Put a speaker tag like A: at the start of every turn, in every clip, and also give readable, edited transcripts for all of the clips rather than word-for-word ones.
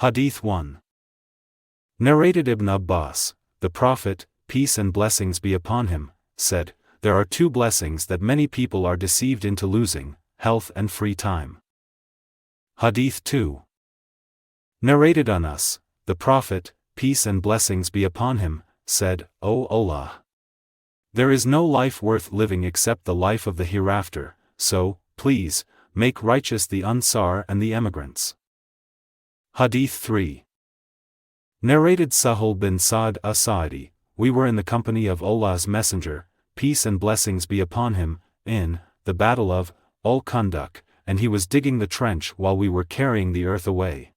A: Hadīth 1. Narrated Ibn Abbas, the Prophet, peace and blessings be upon him, said, there are two blessings that many people are deceived into losing, health and free time. Hadīth 2. Narrated Anas, the Prophet, peace and blessings be upon him, said, O Allah! There is no life worth living except the life of the hereafter, so, please, make righteous the Ansar and the emigrants. Hadīth 3. Narrated Sahal bin Sa'd as-Sa'idi, we were in the company of Allah's Messenger, peace and blessings be upon him, in the battle of Al-Khandaq, and he was digging the trench while we were carrying the earth away.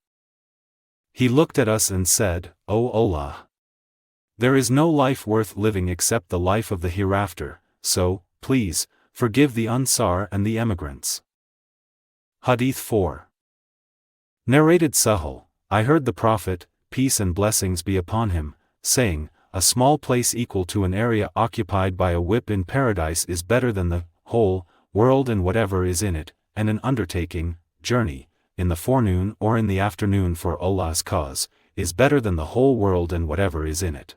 A: He looked at us and said, O Allah! There is no life worth living except the life of the hereafter, so, please, forgive the Ansar and the emigrants. Hadīth 4. Narrated Sahal, I heard the Prophet, peace and blessings be upon him, saying, a small place equal to an area occupied by a whip in paradise is better than the whole world and whatever is in it, and an undertaking, journey, in the forenoon or in the afternoon for Allah's cause, is better than the whole world and whatever is in it.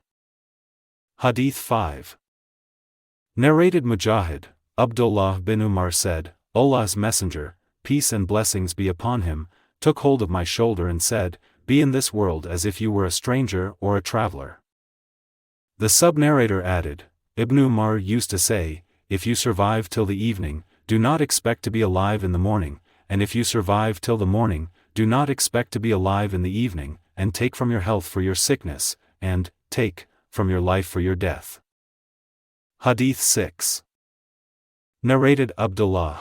A: Hadīth 5. Narrated Mujahid, Abdullāh bin Umar said, Allah's Messenger, peace and blessings be upon him, took hold of my shoulder and said, be in this world as if you were a stranger or a traveler. The sub-narrator added, Ibn Umar used to say, if you survive till the evening, do not expect to be alive in the morning, and if you survive till the morning, do not expect to be alive in the evening, and take from your health for your sickness, and take from your life for your death. Hadīth 6. Narrated Abdullāh,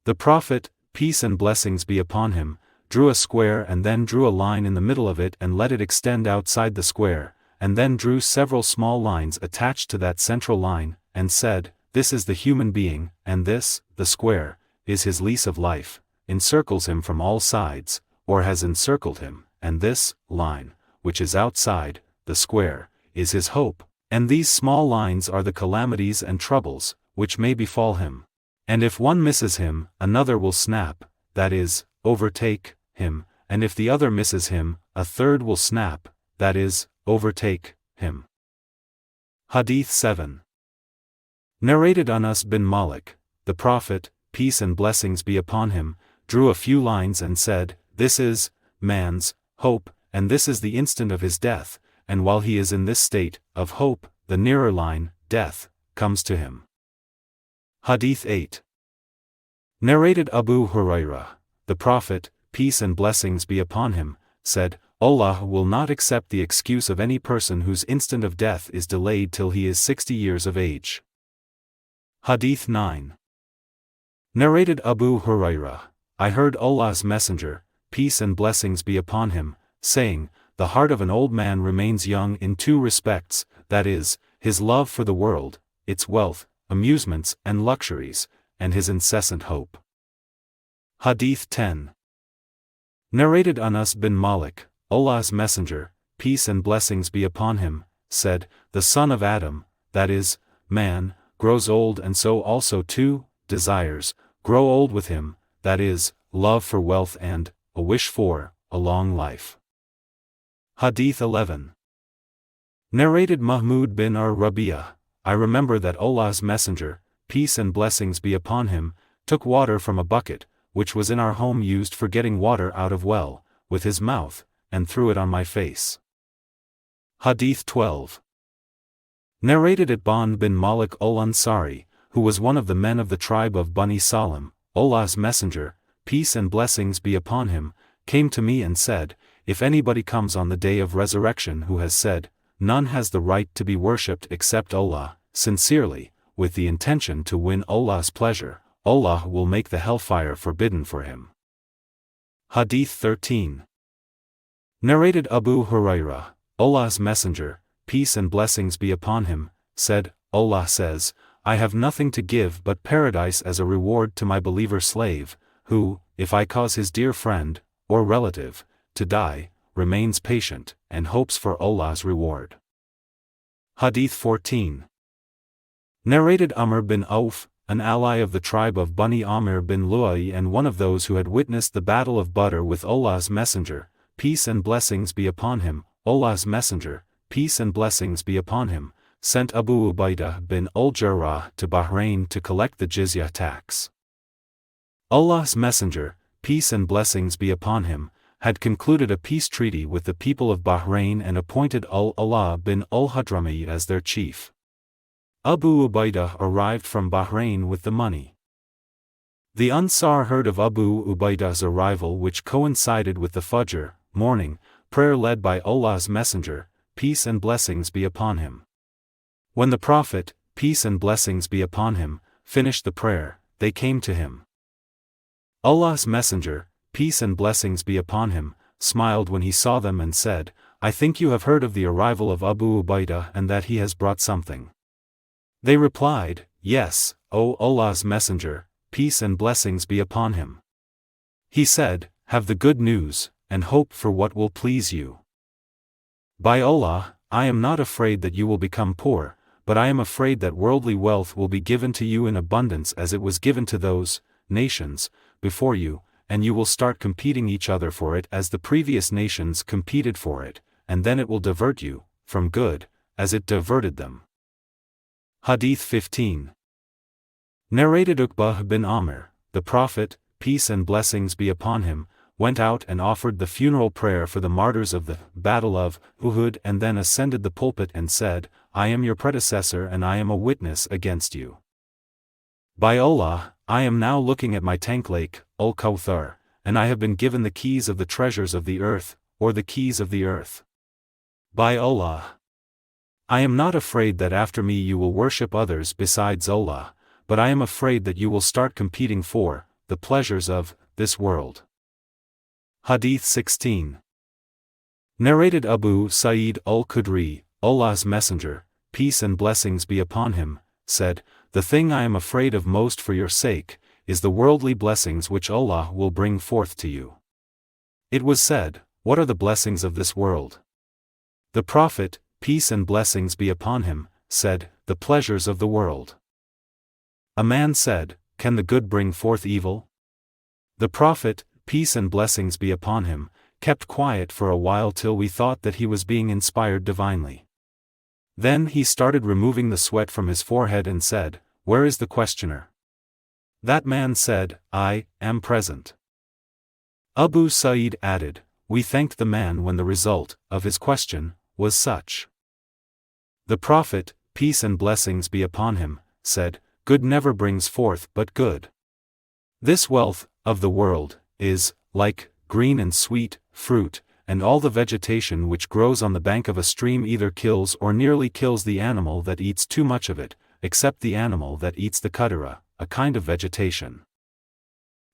A: the Prophet, peace and blessings be upon him, drew a square and then drew a line in the middle of it and let it extend outside the square, and then drew several small lines attached to that central line, and said, this is the human being, and this, the square, is his lease of life, encircles him from all sides, or has encircled him, and this, line, which is outside, the square, is his hope, and these small lines are the calamities and troubles, which may befall him. And if one misses him, another will snap, that is, overtake him, and if the other misses him, a third will snap, that is, overtake him. Hadīth 7. Narrated Anas bin Malik, the Prophet, peace and blessings be upon him, drew a few lines and said, this is man's hope, and this is the instant of his death, and while he is in this state of hope, the nearer line, death, comes to him. Hadīth 8. Narrated Abu Hurairah, the Prophet, peace and blessings be upon him, said, Allah will not accept the excuse of any person whose instant of death is delayed till he is 60 years of age. Hadīth 9. Narrated Abu Hurairah, I heard Allah's Messenger, peace and blessings be upon him, saying, the heart of an old man remains young in two respects, that is, his love for the world, its wealth, amusements and luxuries, and his incessant hope. Hadīth 10. Narrated Anas bin Malik, Allah's Messenger, peace and blessings be upon him, said, the son of Adam, that is, man, grows old and so also too, desires, grow old with him, that is, love for wealth and, a wish for, a long life. Hadīth 11. Narrated Mahmud bin Ar-Rabi'ah, I remember that Allah's Messenger, peace and blessings be upon him, took water from a bucket, which was in our home used for getting water out of well, with his mouth, and threw it on my face. Hadīth 12. Narrated Itban bin Malik al-Ansari, who was one of the men of the tribe of Bani Salim, Allah's Messenger, peace and blessings be upon him, came to me and said, if anybody comes on the day of resurrection who has said, none has the right to be worshipped except Allah, sincerely, with the intention to win Allah's pleasure, Allah will make the hellfire forbidden for him. Hadīth 13. Narrated Abu Hurairah, Allah's Messenger, peace and blessings be upon him, said, Allah says, I have nothing to give but paradise as a reward to my believer slave, who, if I cause his dear friend, or relative, to die, remains patient, and hopes for Allah's reward. Hadīth 14. Narrated Amr bin Auf, an ally of the tribe of Bani Amir bin Lu'ay and one of those who had witnessed the battle of Badr with Allah's Messenger, peace and blessings be upon him, Allah's Messenger, peace and blessings be upon him, sent Abu Ubaidah bin al-Jarrah to Bahrain to collect the jizya tax. Allah's Messenger, peace and blessings be upon him, had concluded a peace treaty with the people of Bahrain and appointed al-Ala bin al-Hadrami as their chief. Abu Ubaidah arrived from Bahrain with the money. The Ansar heard of Abu Ubaidah's arrival, which coincided with the Fajr, morning, prayer led by Allah's Messenger, peace and blessings be upon him. When the Prophet, peace and blessings be upon him, finished the prayer, they came to him. Allah's Messenger, peace and blessings be upon him, smiled when he saw them and said, I think you have heard of the arrival of Abu Ubaidah and that he has brought something. They replied, Yes, O Allah's Messenger, peace and blessings be upon him. He said, Have the good news, and hope for what will please you. By Allah, I am not afraid that you will become poor, but I am afraid that worldly wealth will be given to you in abundance as it was given to those nations before you, and you will start competing each other for it as the previous nations competed for it, and then it will divert you from good, as it diverted them. Hadīth 15. Narrated Uqbah bin Amir, the Prophet, peace and blessings be upon him, went out and offered the funeral prayer for the martyrs of the Battle of Uhud and then ascended the pulpit and said, I am your predecessor and I am a witness against you. By Allah, I am now looking at my tank lake, al-Kawthar, and I have been given the keys of the treasures of the earth, or the keys of the earth. By Allah, I am not afraid that after me you will worship others besides Allah, but I am afraid that you will start competing for the pleasures of this world. Hadīth 16. Narrated Abu Sa'id al-Khudri, Allah's Messenger, peace and blessings be upon him, said, The thing I am afraid of most for your sake, is the worldly blessings which Allah will bring forth to you. It was said, What are the blessings of this world? The Prophet, peace and blessings be upon him, said, The pleasures of the world. A man said, Can the good bring forth evil? The Prophet, peace and blessings be upon him, kept quiet for a while till we thought that he was being inspired divinely. Then he started removing the sweat from his forehead and said, Where is the questioner? That man said, I am present. Abu Sa'id added, We thanked the man when the result of his question was such. The Prophet, peace and blessings be upon him, said, Good never brings forth but good. This wealth of the world is like green and sweet fruit, and all the vegetation which grows on the bank of a stream either kills or nearly kills the animal that eats too much of it, except the animal that eats the qadira, a kind of vegetation.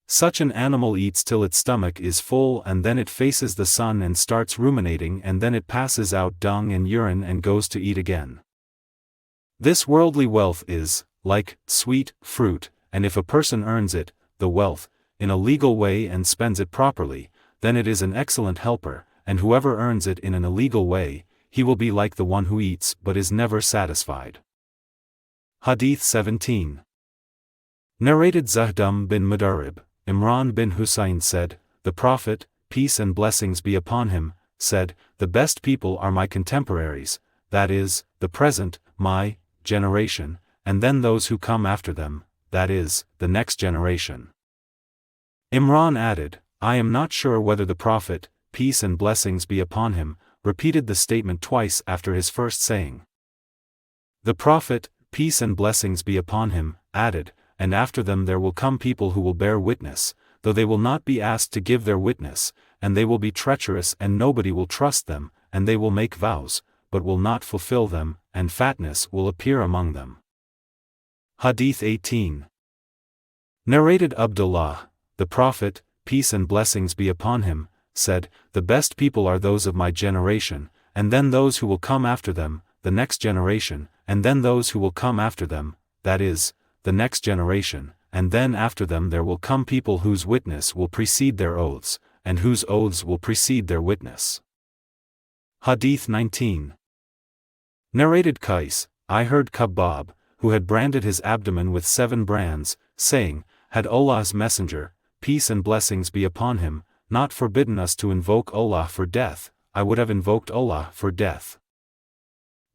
A: Such an animal eats till its stomach is full and then it faces the sun and starts ruminating and then it passes out dung and urine and goes to eat again. This worldly wealth is like sweet fruit, and if a person earns it, the wealth, in a legal way and spends it properly, then it is an excellent helper, and whoever earns it in an illegal way, he will be like the one who eats but is never satisfied. Hadīth 17. Narrated Zahdam bin Mudarrib, Imran bin Husayn said, The Prophet, peace and blessings be upon him, said, The best people are my contemporaries, that is, the present, my generation, and then those who come after them, that is, the next generation. Imran added, I am not sure whether the Prophet, peace and blessings be upon him, repeated the statement twice after his first saying. The Prophet, peace and blessings be upon him, added, And after them there will come people who will bear witness, though they will not be asked to give their witness, and they will be treacherous and nobody will trust them, and they will make vows, but will not fulfill them, and fatness will appear among them. Hadīth 18. Narrated Abdullāh, the Prophet, peace and blessings be upon him, said, The best people are those of my generation, and then those who will come after them, the next generation, and then those who will come after them, that is, the next generation, and then after them there will come people whose witness will precede their oaths, and whose oaths will precede their witness. Hadīth 19. Narrated Qais, I heard Khabbab, who had branded his abdomen with 7 brands, saying, Had Allah's Messenger, peace and blessings be upon him, not forbidden us to invoke Allah for death, I would have invoked Allah for death.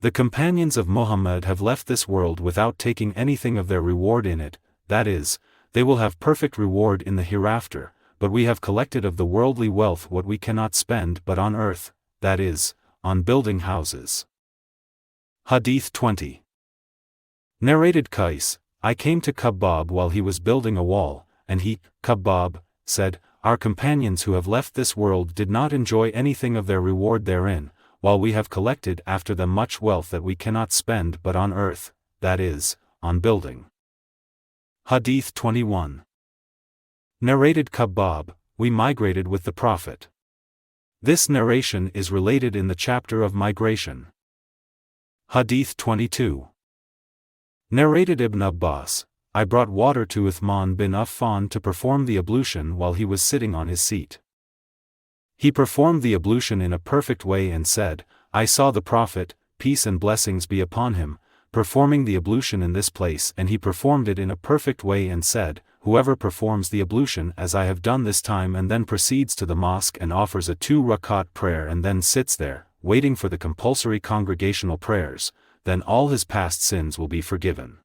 A: The companions of Muhammad have left this world without taking anything of their reward in it, that is, they will have perfect reward in the hereafter, but we have collected of the worldly wealth what we cannot spend but on earth, that is, on building houses. Hadith 20. Narrated Qais, I came to Khabbab while he was building a wall, and he, Khabbab, said, Our companions who have left this world did not enjoy anything of their reward therein, while we have collected after them much wealth that we cannot spend but on earth, that is, on building. Hadith 21. Narrated Khabbab, we migrated with the Prophet. This narration is related in the chapter of migration. Hadith 22. Narrated Ibn Abbas, I brought water to Uthman bin Affan to perform the ablution while he was sitting on his seat. He performed the ablution in a perfect way and said, I saw the Prophet, peace and blessings be upon him, performing the ablution in this place, and he performed it in a perfect way and said, Whoever performs the ablution as I have done this time and then proceeds to the mosque and offers a 2 rakat prayer and then sits there, waiting for the compulsory congregational prayers, then all his past sins will be forgiven.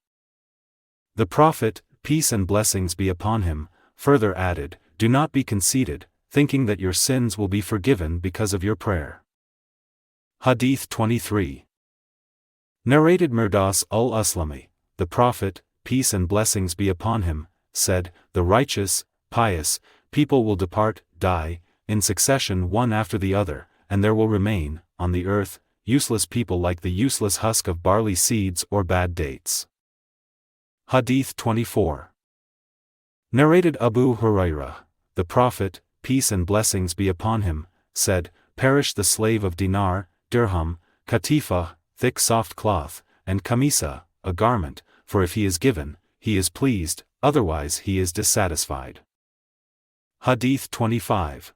A: The Prophet, peace and blessings be upon him, further added, Do not be conceited, thinking that your sins will be forgiven because of your prayer. Hadith 23. Narrated Mirdas al-Aslami, the Prophet, peace and blessings be upon him, said, The righteous, pious, people will depart, die, in succession one after the other, and there will remain, on the earth, useless people like the useless husk of barley seeds or bad dates. Hadith 24. Narrated Abu Hurairah, the Prophet, peace and blessings be upon him, said, Perish the slave of dinar, dirham, katifa, thick soft cloth, and kamisa, a garment, for if he is given, he is pleased, otherwise he is dissatisfied. Hadith 25.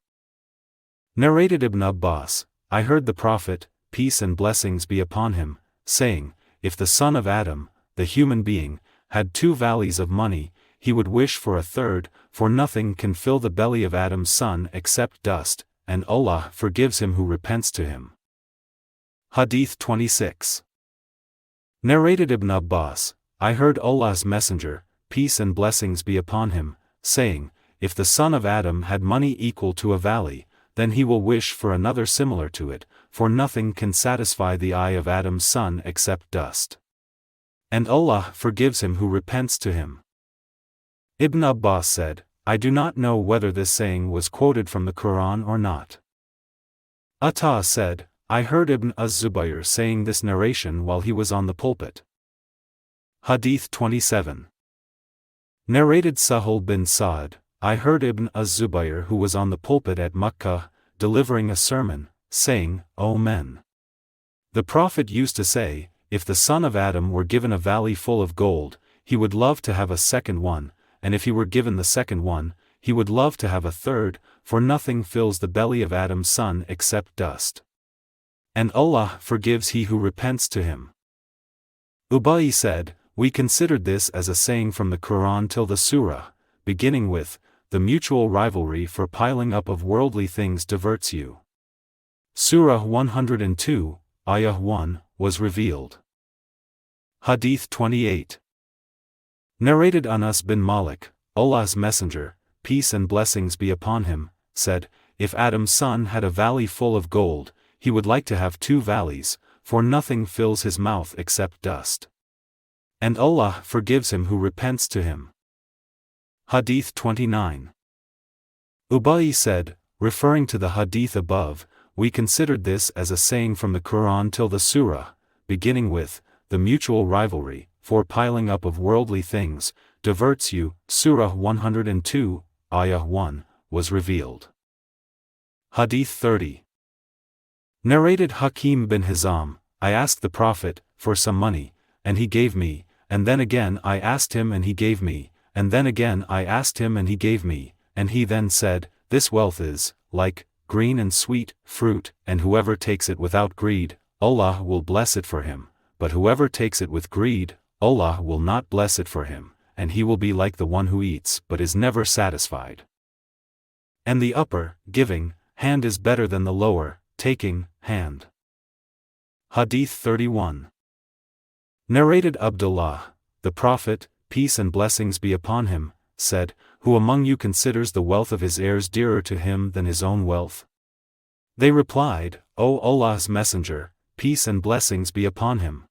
A: Narrated Ibn Abbas, I heard the Prophet, peace and blessings be upon him, saying, If the son of Adam, the human being, had 2 valleys of money, he would wish for a third, for nothing can fill the belly of Adam's son except dust, and Allah forgives him who repents to him. Hadith 26. Narrated Ibn Abbas, I heard Allah's Messenger, peace and blessings be upon him, saying, If the son of Adam had money equal to a valley, then he will wish for another similar to it, for nothing can satisfy the eye of Adam's son except dust. And Allah forgives him who repents to him. Ibn Abbas said, I do not know whether this saying was quoted from the Quran or not. Atta said, I heard Ibn az-Zubayr saying this narration while he was on the pulpit. Hadith 27. Narrated Sahul bin Sa'd, I heard Ibn az-Zubayr who was on the pulpit at Makkah, delivering a sermon, saying, O men! The Prophet used to say, If the son of Adam were given a valley full of gold, he would love to have a second one, and if he were given the second one, he would love to have a third, for nothing fills the belly of Adam's son except dust. And Allah forgives he who repents to him. Ubay said, We considered this as a saying from the Quran till the surah, beginning with, The mutual rivalry for piling up of worldly things diverts you. Surah 102, Ayah 1, was revealed. Hadith 28. Narrated Anas bin Malik, Allah's Messenger, peace and blessings be upon him, said, If Adam's son had a valley full of gold, he would like to have 2 valleys, for nothing fills his mouth except dust. And Allah forgives him who repents to him. Hadith 29. Ubay said, referring to the hadith above, we considered this as a saying from the Quran till the surah, beginning with, The mutual rivalry, for piling up of worldly things, diverts you, Surah 102, Ayah 1, was revealed. Hadith 30. Narrated Hakim bin Hizam, I asked the Prophet, for some money, and he gave me, and then again I asked him and he gave me, and then again I asked him and he gave me, and he then said, This wealth is, like, green and sweet, fruit, and whoever takes it without greed, Allah will bless it for him, but whoever takes it with greed, Allah will not bless it for him, and he will be like the one who eats but is never satisfied. and the upper, giving, hand is better than the lower, taking, hand. Hadīth 31. Narrated Abdullāh, the Prophet, peace and blessings be upon him, said, Who among you considers the wealth of his heirs dearer to him than his own wealth? They replied, O Allah's Messenger, peace and blessings be upon him.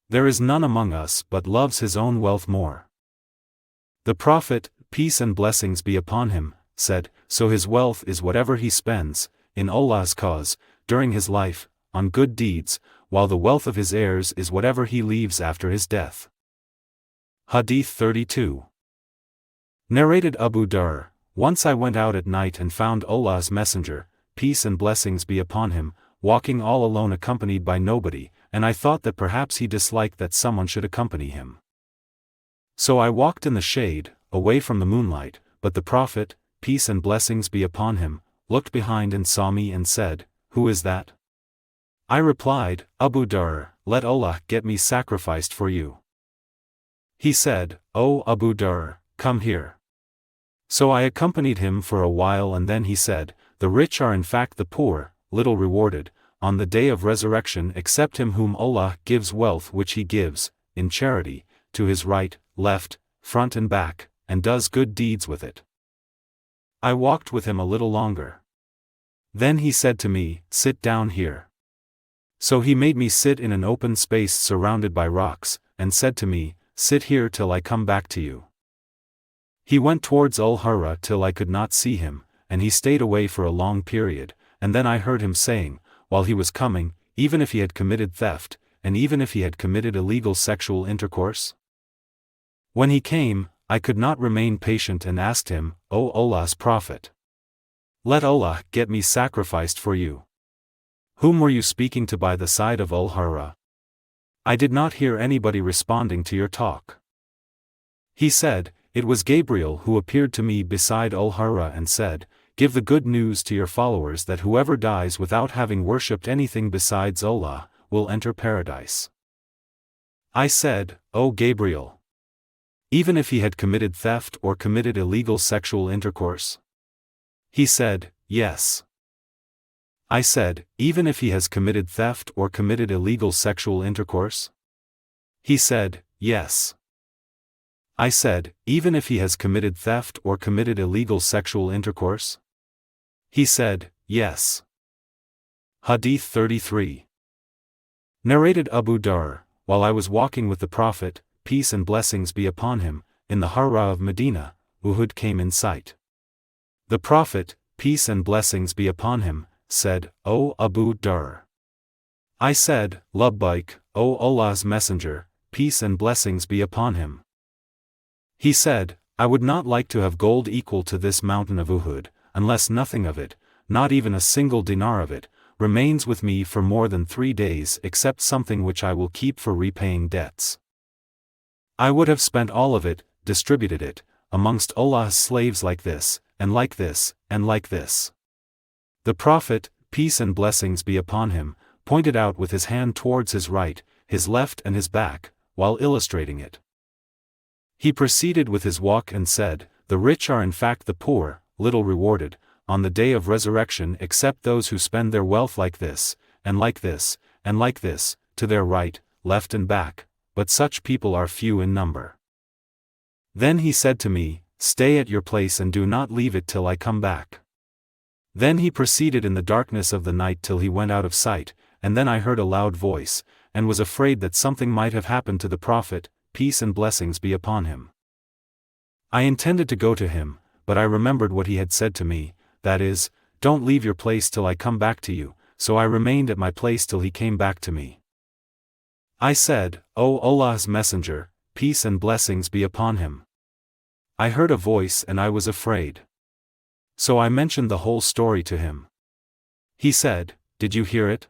A: There is none among us but loves his own wealth more. The Prophet, peace and blessings be upon him, said, So his wealth is whatever he spends, in Allah's cause, during his life, on good deeds, while the wealth of his heirs is whatever he leaves after his death. Hadīth 32. Narrated Abu Dhar, Once I went out at night and found Allah's Messenger, peace and blessings be upon him, walking all alone accompanied by nobody, and I thought that perhaps he disliked that someone should accompany him. So I walked in the shade, away from the moonlight, but the Prophet, peace and blessings be upon him, looked behind and saw me and said, Who is that? I replied, Abu Dhar, let Allah get me sacrificed for you. He said, O Abu Dhar, come here. So I accompanied him for a while and then he said, The rich are in fact the poor, little rewarded, on the day of resurrection except him whom Allah gives wealth which he gives, in charity, to his right, left, front and back, and does good deeds with it. I walked with him a little longer. Then he said to me, Sit down here. So he made me sit in an open space surrounded by rocks, and said to me, Sit here till I come back to you. He went towards Al-Hara till I could not see him, and he stayed away for a long period, and then I heard him saying, while he was coming, even if he had committed theft, and even if he had committed illegal sexual intercourse? When he came, I could not remain patient and asked him, O Allah's Prophet, let Allah get me sacrificed for you. Whom were you speaking to by the side of Al-Hara? I did not hear anybody responding to your talk. He said, It was Gabriel who appeared to me beside Al-Hara and said, Give the good news to your followers that whoever dies without having worshipped anything besides Allah, will enter paradise. I said, O Gabriel, even if he had committed theft or committed illegal sexual intercourse? He said, Yes. I said, Even if he has committed theft or committed illegal sexual intercourse? He said, Yes. I said, Even if he has committed theft or committed illegal sexual intercourse? He said, Yes. Hadīth 33. Narrated Abu Dhar, While I was walking with the Prophet, peace and blessings be upon him, in the Hara of Medina, Uhud came in sight. The Prophet, peace and blessings be upon him, said, O Abu Dhar. I said, Labbaik, O Allah's Messenger, peace and blessings be upon him. He said, I would not like to have gold equal to this mountain of Uhud, unless nothing of it, not even a single dinar of it, remains with me for more than 3 days except something which I will keep for repaying debts. I would have spent all of it, distributed it, amongst Allah's slaves like this, and like this, and like this. The Prophet, peace and blessings be upon him, pointed out with his hand towards his right, his left and his back, while illustrating it. He proceeded with his walk and said, The rich are in fact the poor, little rewarded, on the day of resurrection except those who spend their wealth like this, and like this, and like this, to their right, left and back, but such people are few in number. Then he said to me, Stay at your place and do not leave it till I come back. Then he proceeded in the darkness of the night till he went out of sight, and then I heard a loud voice, and was afraid that something might have happened to the Prophet, peace and blessings be upon him. I intended to go to him, but I remembered what he had said to me, that is, Don't leave your place till I come back to you, so I remained at my place till he came back to me. I said, O Allah's Messenger, peace and blessings be upon him. I heard a voice and I was afraid. So I mentioned the whole story to him. He said, Did you hear it?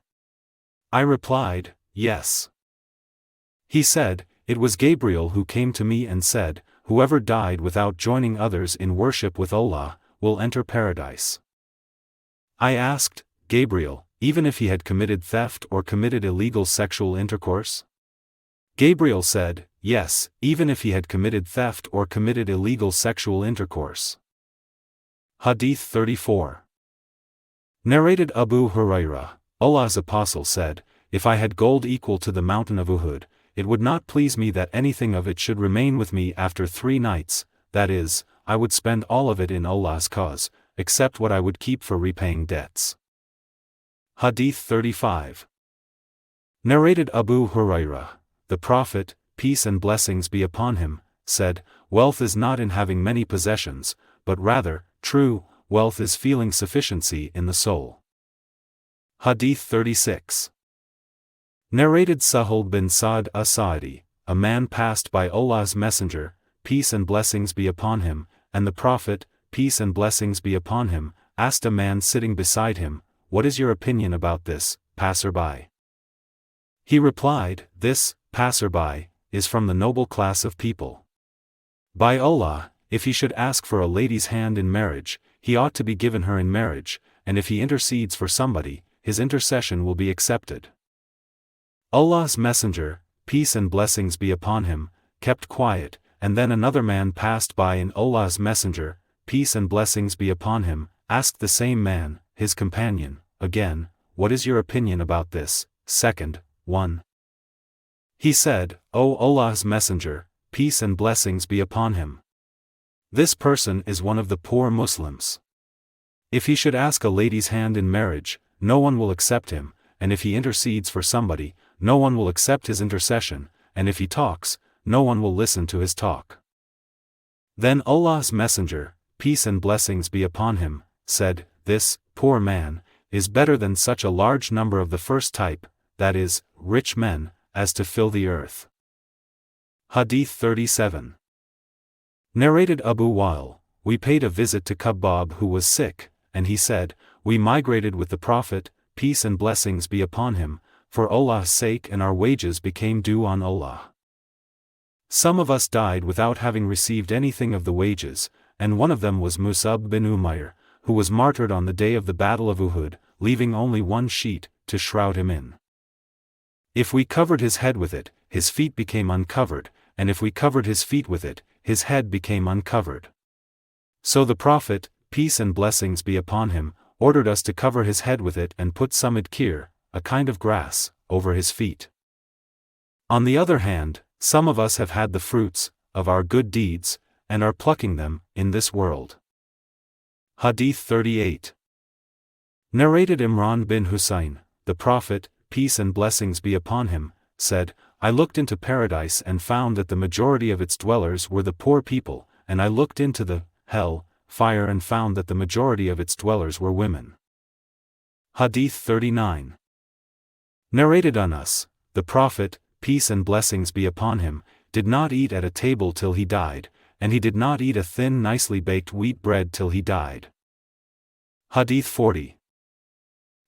A: I replied, Yes. He said, It was Gabriel who came to me and said, Whoever died without joining others in worship with Allah, will enter paradise. I asked, Gabriel, even if he had committed theft or committed illegal sexual intercourse? Gabriel said, Yes, even if he had committed theft or committed illegal sexual intercourse. Hadīth 34. Narrated Abu Hurairah, Allah's Apostle said, "If I had gold equal to the mountain of Uhud, it would not please me that anything of it should remain with me after 3 nights, that is, I would spend all of it in Allah's cause, except what I would keep for repaying debts." Hadīth 35. Narrated Abu Hurairah, the Prophet, peace and blessings be upon him, said, "Wealth is not in having many possessions, but rather, true wealth is feeling sufficiency in the soul." Hadīth 36. Narrated Sahal bin Sa'd as-Sa'idi, a man passed by Allah's Messenger, peace and blessings be upon him, and the Prophet, peace and blessings be upon him, asked a man sitting beside him, "What is your opinion about this, passerby?" He replied, "This, passerby, is from the noble class of people. By Allah, if he should ask for a lady's hand in marriage, he ought to be given her in marriage, and if he intercedes for somebody, his intercession will be accepted." Allah's Messenger, peace and blessings be upon him, kept quiet, and then another man passed by and Allah's Messenger, peace and blessings be upon him, asked the same man, his companion, again, "What is your opinion about this, second one?" He said, "O Allah's Messenger, peace and blessings be upon him. This person is one of the poor Muslims. If he should ask a lady's hand in marriage, no one will accept him, and if he intercedes for somebody, no one will accept his intercession, and if he talks, no one will listen to his talk." Then Allah's Messenger, peace and blessings be upon him, said, "This poor man is better than such a large number of the first type, that is, rich men, as to fill the earth." Hadīth 37. Narrated Abu Wa'il, we paid a visit to Khabbab who was sick, and he said, "We migrated with the Prophet, peace and blessings be upon him, for Allah's sake, and our wages became due on Allah. Some of us died without having received anything of the wages, and one of them was Mus'ab bin Umayr, who was martyred on the day of the Battle of Uhud, leaving only one sheet to shroud him in. If we covered his head with it, his feet became uncovered, and if we covered his feet with it, his head became uncovered. So the Prophet, peace and blessings be upon him, ordered us to cover his head with it and put some idkir, a kind of grass, over his feet. On the other hand, some of us have had the fruits of our good deeds, and are plucking them in this world." Hadīth 38. Narrated Imran bin Husayn, the Prophet, peace and blessings be upon him, said, "I looked into paradise and found that the majority of its dwellers were the poor people, and I looked into the hell fire and found that the majority of its dwellers were women." Hadīth 39. Narrated Anas, the Prophet, peace and blessings be upon him, did not eat at a table till he died, and he did not eat a thin nicely baked wheat bread till he died. Hadīth 40.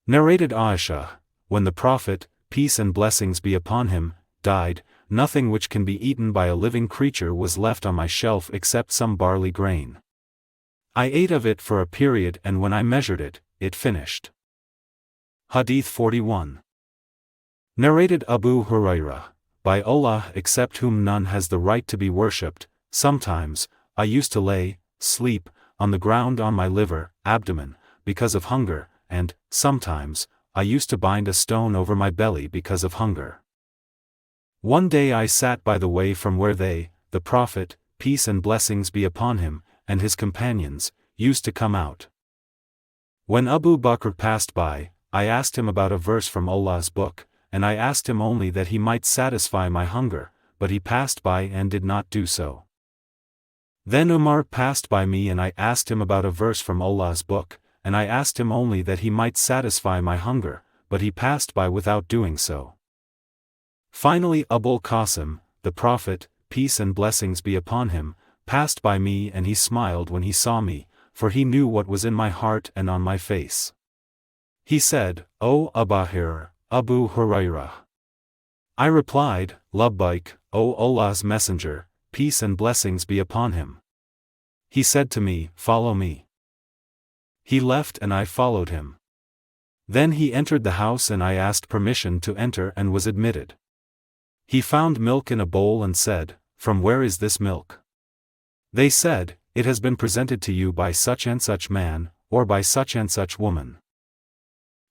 A: Narrated Aisha, when the Prophet, peace and blessings be upon him, died, nothing which can be eaten by a living creature was left on my shelf except some barley grain. I ate of it for a period and when I measured it, it finished. Hadīth 41. Narrated Abu Hurairah, by Allah except whom none has the right to be worshipped, sometimes, I used to sleep, on the ground on my liver, abdomen, because of hunger, and, sometimes, I used to bind a stone over my belly because of hunger. One day I sat by the way from where they, the Prophet, peace and blessings be upon him, and his companions, used to come out. When Abu Bakr passed by, I asked him about a verse from Allah's book, and I asked him only that he might satisfy my hunger, but he passed by and did not do so. Then Umar passed by me and I asked him about a verse from Allah's book, and I asked him only that he might satisfy my hunger, but he passed by without doing so. Finally Abul Qasim, the Prophet, peace and blessings be upon him, passed by me and he smiled when he saw me, for he knew what was in my heart and on my face. He said, "O Abu Hurairah." I replied, "Labbaik, O Allah's Messenger, peace and blessings be upon him." He said to me, "Follow me." He left and I followed him. Then he entered the house and I asked permission to enter and was admitted. He found milk in a bowl and said, "From where is this milk?" They said, it has been presented to you by such and such man, or by such and such woman.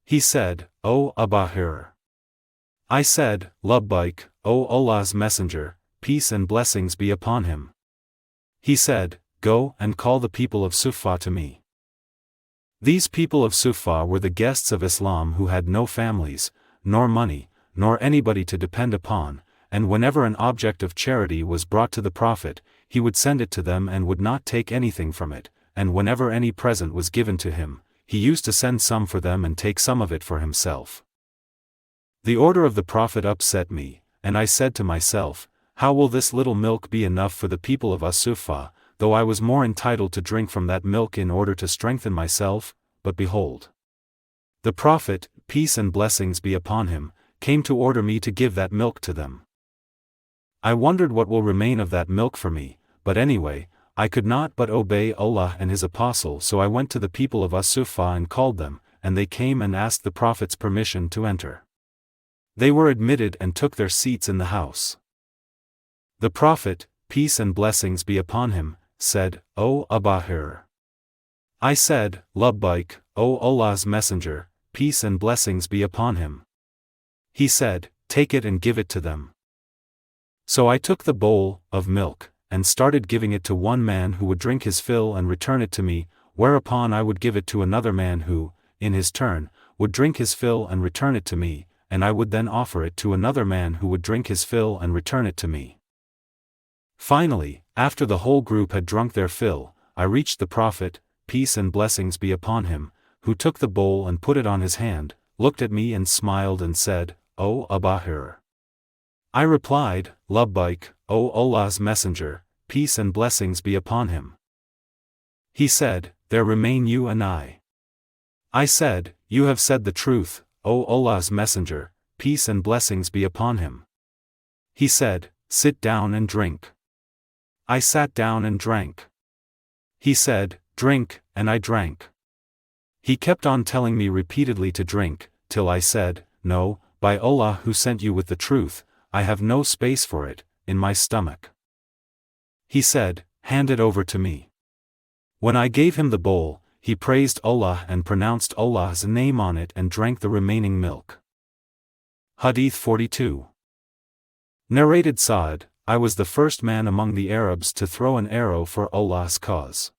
A: He said, O Abu Hurairah. I said, Labbaik, O Allah's Messenger, peace and blessings be upon him. He said, Go and call the people of Suffah to me. These people of Suffah were the guests of Islam who had no families, nor money, nor anybody to depend upon, and whenever an object of charity was brought to the Prophet, he would send it to them and would not take anything from it, and whenever any present was given to him, he used to send some for them and take some of it for himself. The order of the Prophet upset me, and I said to myself, how will this little milk be enough for the people of As-Suffah, though I was more entitled to drink from that milk in order to strengthen myself? But behold, the Prophet, peace and blessings be upon him, came to order me to give that milk to them. I wondered what will remain of that milk for me, but anyway, I could not but obey Allah and His Apostle, so I went to the people of As-Suffah and called them, and they came and asked the Prophet's permission to enter. They were admitted and took their seats in the house. The Prophet, peace and blessings be upon him, said, O Abu Hurairah. I said, Labbaik, O Allah's Messenger, peace and blessings be upon him. He said, Take it and give it to them. So I took the bowl of milk, and started giving it to one man who would drink his fill and return it to me, whereupon I would give it to another man who, in his turn, would drink his fill and return it to me, and I would then offer it to another man who would drink his fill and return it to me. Finally, after the whole group had drunk their fill, I reached the Prophet, peace and blessings be upon him, who took the bowl and put it on his hand, looked at me and smiled and said, O Abu Hurairah. I replied, Labbaik, O Allah's Messenger, peace and blessings be upon him. He said, There remain you and I. I said, You have said the truth, O Allah's Messenger, peace and blessings be upon him. He said, Sit down and drink. I sat down and drank. He said, Drink, and I drank. He kept on telling me repeatedly to drink, till I said, No, by Allah who sent you with the truth, I have no space for it, in my stomach. He said, Hand it over to me. When I gave him the bowl, he praised Allah and pronounced Allah's name on it and drank the remaining milk. Hadīth 42. Narrated Sa'd, I was the first man among the Arabs to throw an arrow for Allah's cause.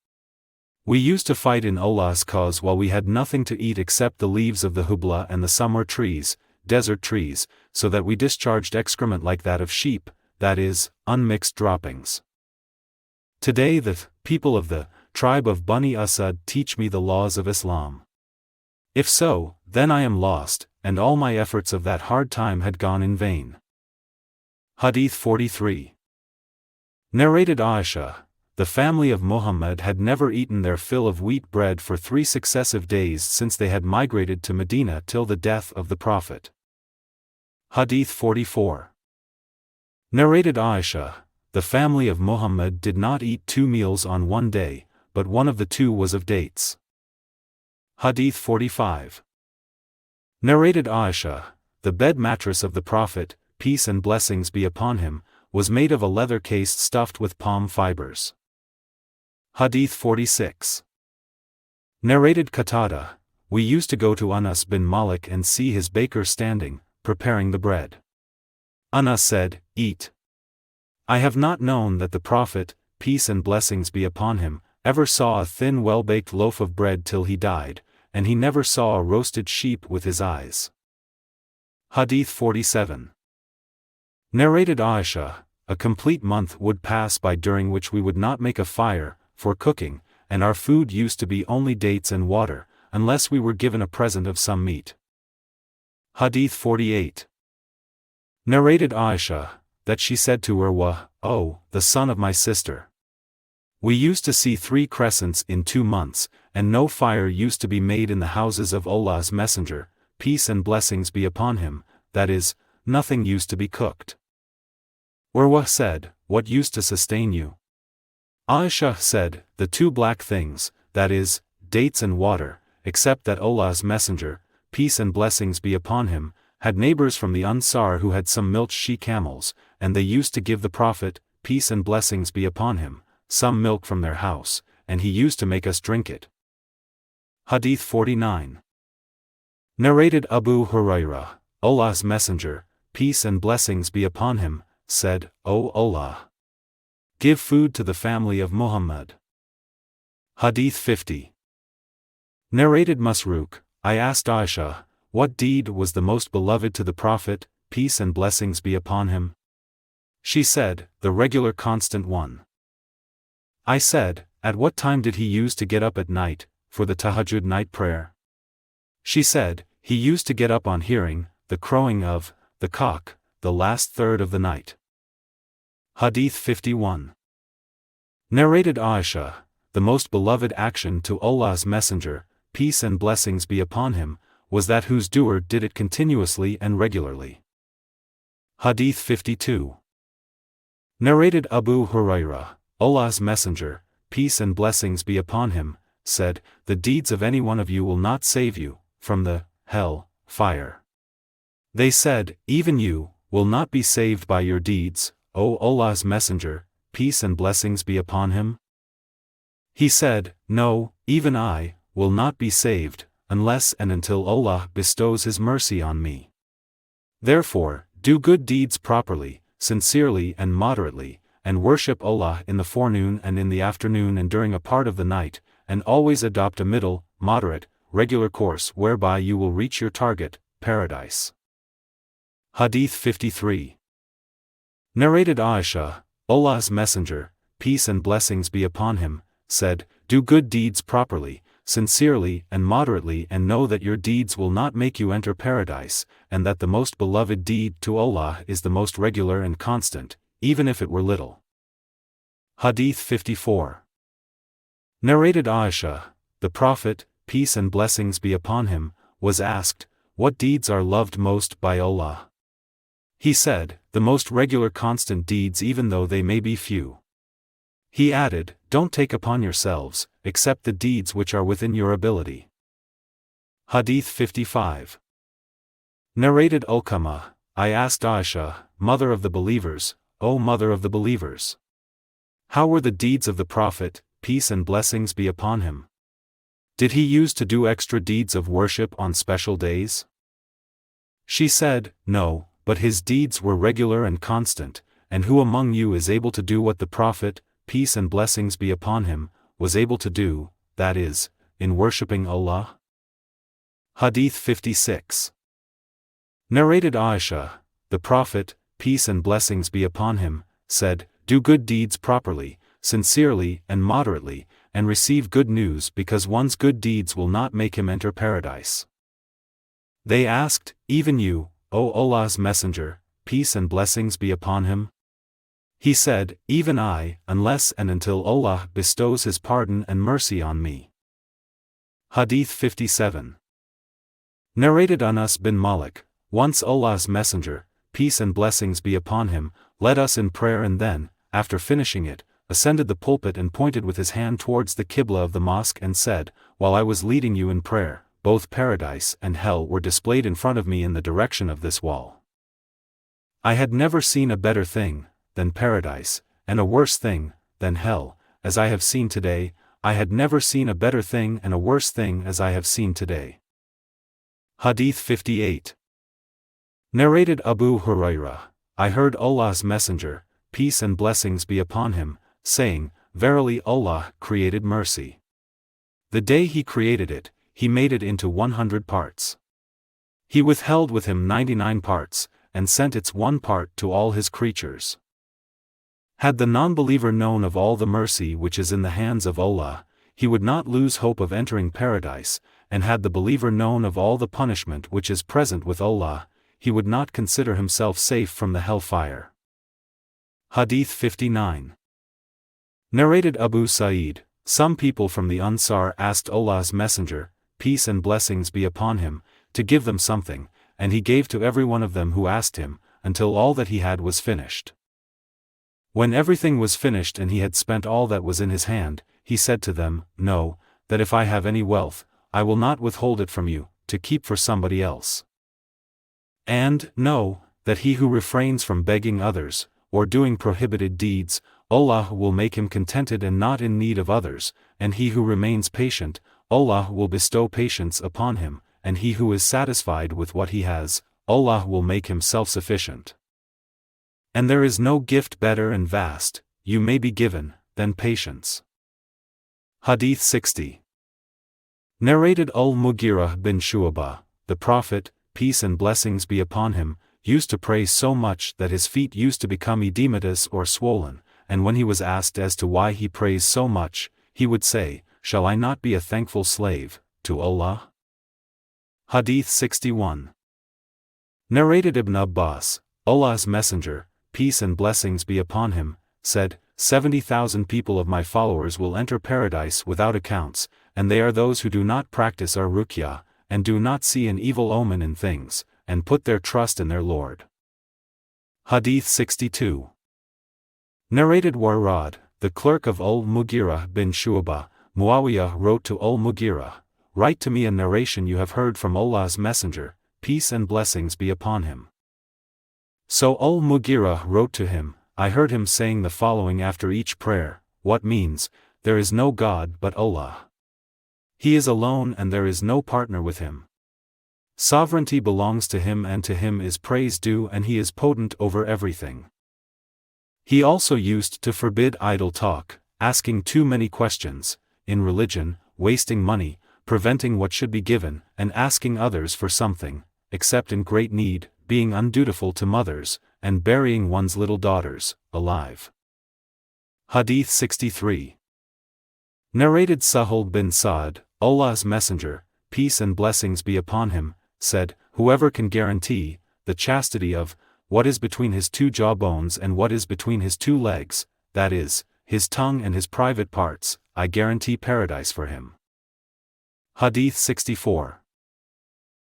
A: We used to fight in Allah's cause while we had nothing to eat except the leaves of the hubla and the samar trees, desert trees, so that we discharged excrement like that of sheep, that is, unmixed droppings. Today the people of the tribe of Bani Asad teach me the laws of Islam. If so, then I am lost, and all my efforts of that hard time had gone in vain. Hadīth 43. Narrated Aisha, the family of Muhammad had never eaten their fill of wheat bread for 3 successive days since they had migrated to Medina till the death of the Prophet. Hadīth 44. Narrated Aisha, the family of Muhammad did not eat 2 meals on one day, but one of the 2 was of dates. Hadīth 45. Narrated Aisha, the bed mattress of the Prophet, peace and blessings be upon him, was made of a leather case stuffed with palm fibers. Hadīth 46. Narrated Qatada, we used to go to Anas bin Malik and see his baker standing, preparing the bread. Anas said, Eat. I have not known that the Prophet, peace and blessings be upon him, ever saw a thin well-baked loaf of bread till he died, and he never saw a roasted sheep with his eyes. Hadīth 47. Narrated Aisha, a complete month would pass by during which we would not make a fire, for cooking, and our food used to be only dates and water, unless we were given a present of some meat. Hadīth 48. Narrated Aisha, that she said to Urwa, O, the son of my sister. We used to see 3 crescents in 2 months, and no fire used to be made in the houses of Allah's Messenger, peace and blessings be upon him, that is, nothing used to be cooked. Urwa said, What used to sustain you? Aisha said, The 2 black things, that is, dates and water, except that Allah's Messenger, peace and blessings be upon him, had neighbors from the Ansar who had some milch she-camels, and they used to give the Prophet, peace and blessings be upon him, some milk from their house, and he used to make us drink it. Hadith 49. Narrated Abu Hurairah, Allah's Messenger, peace and blessings be upon him, said, O Allah, give food to the family of Muhammad. Hadith 50. Narrated Masruq, I asked Aisha, what deed was the most beloved to the Prophet, peace and blessings be upon him? She said, the regular constant one. I said, at what time did he use to get up at night, for the tahajjud night prayer? She said, he used to get up on hearing the crowing of the cock, the last third of the night. Hadith 51. Narrated Aisha, the most beloved action to Allah's Messenger, peace and blessings be upon him, was that whose doer did it continuously and regularly. Hadith 52. Narrated Abu Hurairah, Allah's Messenger, peace and blessings be upon him, said, the deeds of any one of you will not save you from the hell fire. They said, even you will not be saved by your deeds, O Allah's Messenger, peace and blessings be upon him? He said, no, even I will not be saved, unless and until Allah bestows His mercy on me. Therefore, do good deeds properly, sincerely and moderately, and worship Allah in the forenoon and in the afternoon and during a part of the night, and always adopt a middle, moderate, regular course whereby you will reach your target, paradise. Hadith 53. Narrated Aisha, Allah's Messenger, peace and blessings be upon him, said, do good deeds properly, sincerely and moderately, and know that your deeds will not make you enter paradise, and that the most beloved deed to Allah is the most regular and constant, even if it were little. Hadith 54. Narrated Aisha, the Prophet, peace and blessings be upon him, was asked, what deeds are loved most by Allah? He said, the most regular constant deeds even though they may be few. He added, don't take upon yourselves, except the deeds which are within your ability. Hadith 55. Narrated Uqamah, I asked Aisha, mother of the believers, O mother of the believers, how were the deeds of the Prophet, peace and blessings be upon him? Did he use to do extra deeds of worship on special days? She said, no, but his deeds were regular and constant, and who among you is able to do what the Prophet, peace and blessings be upon him, was able to do, that is, in worshipping Allah? Hadith 56. Narrated Aisha, the Prophet, peace and blessings be upon him, said, do good deeds properly, sincerely and moderately, and receive good news because one's good deeds will not make him enter paradise. They asked, even you, O Allah's Messenger, peace and blessings be upon him? He said, even I, unless and until Allah bestows His pardon and mercy on me. Hadith 57. Narrated Anas bin Malik, once Allah's Messenger, peace and blessings be upon him, led us in prayer and then, after finishing it, ascended the pulpit and pointed with his hand towards the Qibla of the mosque and said, while I was leading you in prayer, both paradise and hell were displayed in front of me in the direction of this wall. I had never seen a better thing than paradise, and a worse thing than hell, as I have seen today. I had never seen a better thing and a worse thing as I have seen today. Hadith 58. Narrated Abu Hurairah, I heard Allah's Messenger, peace and blessings be upon him, saying, verily Allah created mercy. The day He created it, He made it into 100 parts. He withheld with Him 99 parts, and sent its one part to all His creatures. Had the non-believer known of all the mercy which is in the hands of Allah, he would not lose hope of entering paradise, and had the believer known of all the punishment which is present with Allah, he would not consider himself safe from the hell-fire. Hadith 59. Narrated Abu Sa'id, some people from the Ansar asked Allah's Messenger, peace and blessings be upon him, to give them something, and He gave to every one of them who asked Him, until all that he had was finished. When everything was finished and he had spent all that was in his hand, he said to them, know, that if I have any wealth, I will not withhold it from you, to keep for somebody else. And, know, that he who refrains from begging others, or doing prohibited deeds, Allah will make him contented and not in need of others, and he who remains patient, Allah will bestow patience upon him, and he who is satisfied with what he has, Allah will make him self-sufficient. And there is no gift better and vast, you may be given, than patience. Hadith 60. Narrated Al-Mughirah bin Shu'bah, the Prophet, peace and blessings be upon him, used to pray so much that his feet used to become edematous or swollen, and when he was asked as to why he prays so much, he would say, "Shall I not be a thankful slave to Allah?" Hadith 61. Narrated Ibn Abbas, Allah's Messenger, peace and blessings be upon him, said, 70,000 people of my followers will enter paradise without accounts, and they are those who do not practice Ar-Riqaq, and do not see an evil omen in things, and put their trust in their Lord. Hadith 62. Narrated Warrad, the clerk of Al-Mughirah bin Shu'bah, Muawiyah wrote to Al-Mughirah, "Write to me a narration you have heard from Allah's Messenger, peace and blessings be upon him." So Al-Mughirah wrote to him, "I heard him saying the following after each prayer, what means, there is no God but Allah. He is alone and there is no partner with him. Sovereignty belongs to him and to him is praise due and he is potent over everything." He also used to forbid idle talk, asking too many questions, in religion, wasting money, preventing what should be given, and asking others for something, except in great need, being undutiful to mothers, and burying one's little daughters, alive. Hadith 63. Narrated Sahal bin Sa'd, Allah's Messenger, peace and blessings be upon him, said, "Whoever can guarantee the chastity of what is between his two jawbones and what is between his two legs, that is, his tongue and his private parts, I guarantee paradise for him." Hadith 64.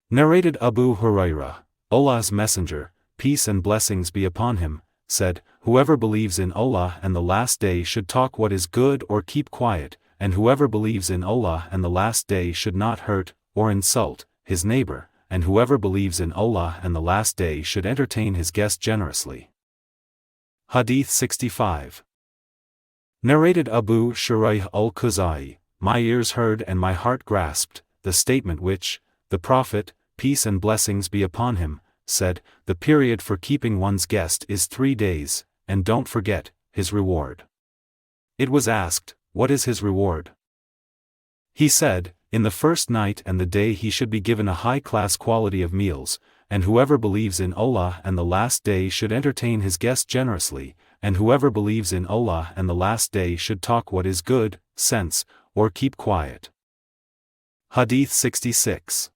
A: Narrated Abu Hurairah, Allah's Messenger, peace and blessings be upon him, said, "Whoever believes in Allah and the last day should talk what is good or keep quiet, and whoever believes in Allah and the last day should not hurt, or insult, his neighbor, and whoever believes in Allah and the last day should entertain his guest generously." Hadith 65. Narrated Abu Shuraih al-Khuzai, my ears heard and my heart grasped, the statement which, the Prophet, peace and blessings be upon him, said, "The period for keeping one's guest is 3 days, and don't forget, his reward." It was asked, what is his reward? He said, in the first night and the day he should be given a high-class quality of meals, and whoever believes in Allah and the last day should entertain his guest generously, and whoever believes in Allah and the last day should talk what is good, sense, or keep quiet. Hadith 66.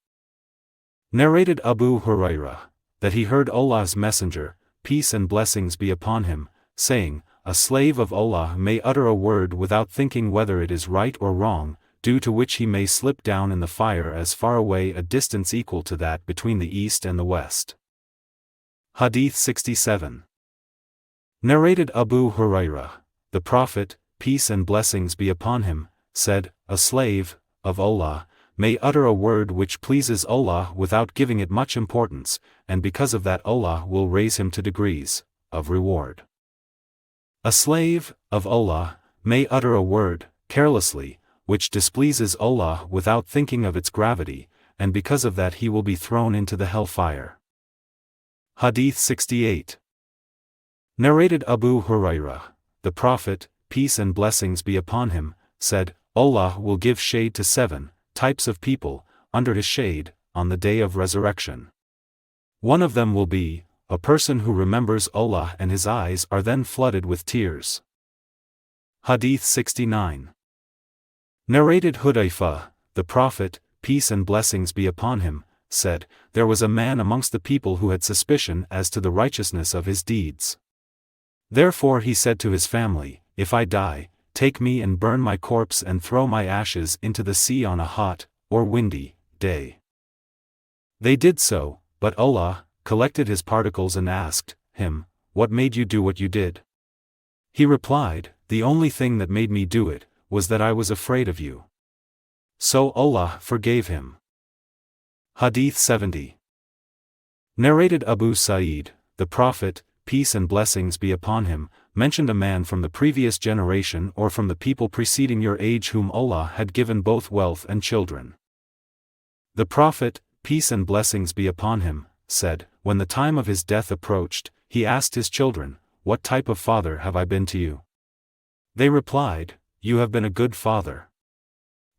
A: Narrated Abu Hurairah, that he heard Allah's Messenger, peace and blessings be upon him, saying, "A slave of Allah may utter a word without thinking whether it is right or wrong, due to which he may slip down in the fire as far away a distance equal to that between the east and the west." Hadith 67. Narrated Abu Hurairah, the Prophet, peace and blessings be upon him, said, "A slave of Allah may utter a word which pleases Allah without giving it much importance, and because of that Allah will raise him to degrees of reward. A slave of Allah may utter a word carelessly, which displeases Allah without thinking of its gravity, and because of that he will be thrown into the hell-fire." Hadith 68. Narrated Abu Hurairah, the Prophet, peace and blessings be upon him, said, "Allah will give shade to 7 types of people, under his shade, on the day of resurrection. One of them will be a person who remembers Allah and his eyes are then flooded with tears." Hadith 69. Narrated Hudayfah, the Prophet, peace and blessings be upon him, said, "There was a man amongst the people who had suspicion as to the righteousness of his deeds. Therefore he said to his family, 'If I die, take me and burn my corpse and throw my ashes into the sea on a hot, or windy, day.' They did so, but Allah collected his particles and asked him, 'What made you do what you did?' He replied, 'The only thing that made me do it was that I was afraid of you.' So Allah forgave him." Hadith 70. Narrated Abu Sa'id, the Prophet, peace and blessings be upon him, mentioned a man from the previous generation or from the people preceding your age whom Allah had given both wealth and children. The Prophet, peace and blessings be upon him, said, when the time of his death approached, he asked his children, "What type of father have I been to you?" They replied, "You have been a good father."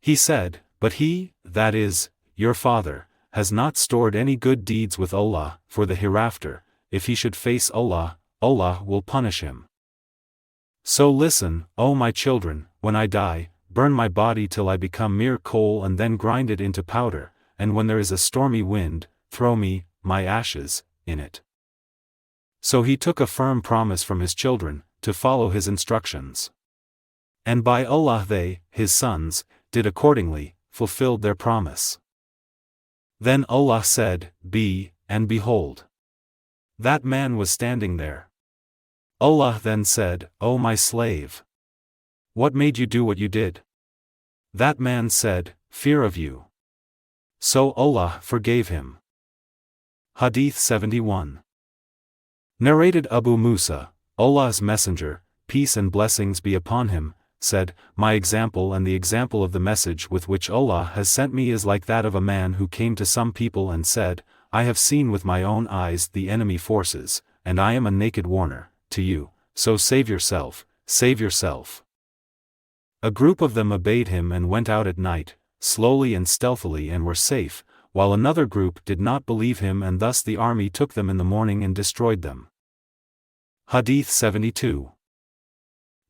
A: He said, "But he, that is, your father, has not stored any good deeds with Allah for the hereafter. If he should face Allah, Allah will punish him. So listen, O my children, when I die, burn my body till I become mere coal and then grind it into powder, and when there is a stormy wind, throw me, my ashes, in it." So he took a firm promise from his children, to follow his instructions. And by Allah they, his sons, did accordingly, fulfilled their promise. Then Allah said, "Be, and behold. That man was standing there." Allah then said, "O my slave! What made you do what you did?" That man said, "Fear of you." So Allah forgave him. Hadīth 71. Narrated Abu Musa, Allah's Messenger, peace and blessings be upon him, said, "My example and the example of the message with which Allah has sent me is like that of a man who came to some people and said, I have seen with my own eyes the enemy forces, and I am a naked warner to you, so save yourself, save yourself." A group of them obeyed him and went out at night, slowly and stealthily, and were safe, while another group did not believe him, and thus the army took them in the morning and destroyed them. Hadīth 72.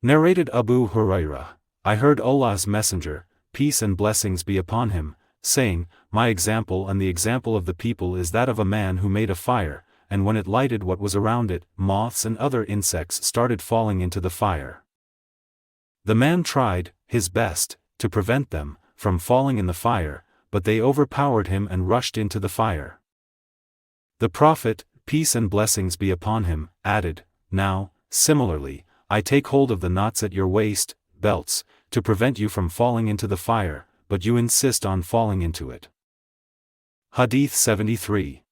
A: Narrated Abu Hurairah, I heard Allah's Messenger, peace and blessings be upon him, saying, "My example and the example of the people is that of a man who made a fire, and when it lighted what was around it, moths and other insects started falling into the fire. The man tried his best to prevent them from falling in the fire, but they overpowered him and rushed into the fire. The Prophet, peace and blessings be upon him, added, "Now, similarly, I take hold of the knots at your waist, belts, to prevent you from falling into the fire, but you insist on falling into it." Hadīth 73.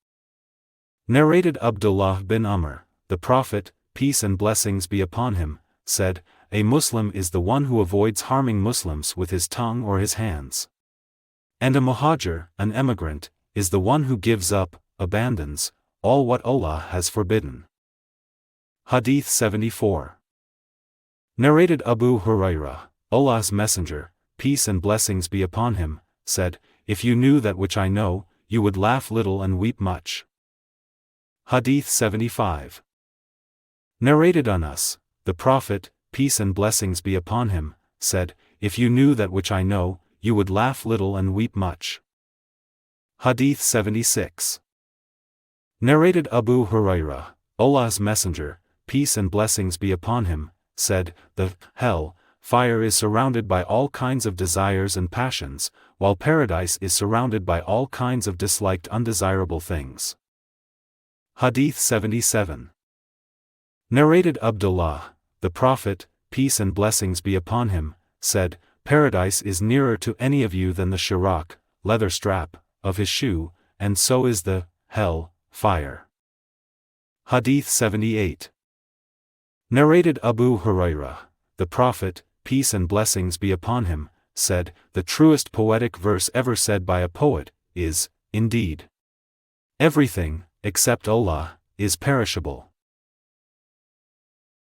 A: Narrated Abdullāh bin Umar, the Prophet, peace and blessings be upon him, said, "A Muslim is the one who avoids harming Muslims with his tongue or his hands. And a muhajir, an emigrant, is the one who gives up, abandons, all what Allah has forbidden." Hadīth 74. Narrated Abu Hurairah, Allah's Messenger, peace and blessings be upon him, said, "If you knew that which I know, you would laugh little and weep much." Hadīth 75. Narrated Anas, the Prophet, peace and blessings be upon him, said, "If you knew that which I know, you would laugh little and weep much." Hadīth 76. Narrated Abu Hurairah, Allah's Messenger, peace and blessings be upon him, said, "The hell fire is surrounded by all kinds of desires and passions, while paradise is surrounded by all kinds of disliked undesirable things." Hadīth 77. Narrated Abdullāh, the Prophet, peace and blessings be upon him, said, "Paradise is nearer to any of you than the Shirak, leather strap, of his shoe, and so is the hell fire." Hadīth 78. Narrated Abu Hurairah, the Prophet, peace and blessings be upon him, said, "The truest poetic verse ever said by a poet is, indeed, everything, except Allah, is perishable."